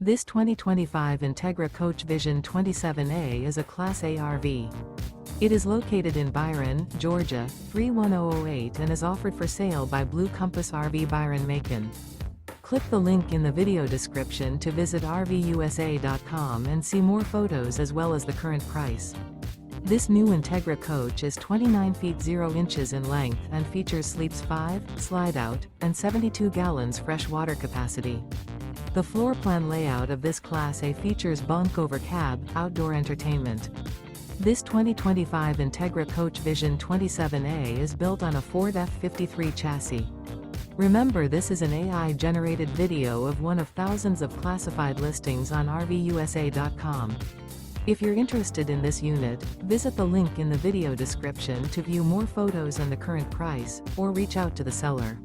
This 2025 Entegra Coach Vision 27A is a Class A RV. It is located in Byron, Georgia, 31008 and is offered for sale by Blue Compass RV Byron-Macon. Click the link in the video description to visit RVUSA.com and see more photos as well as the current price. This new Entegra coach is 29 feet 0 inches in length and features sleeps 5, Slideout, and 72 gallons fresh water capacity. The floor plan layout of this Class A features Bunk Over Cab, outdoor entertainment. This 2025 Entegra Coach Vision 27A is built on a Ford F53 chassis. Remember, this is an AI-generated video of one of thousands of classified listings on RVUSA.com. If you're interested in this unit, visit the link in the video description to view more photos and the current price, or reach out to the seller.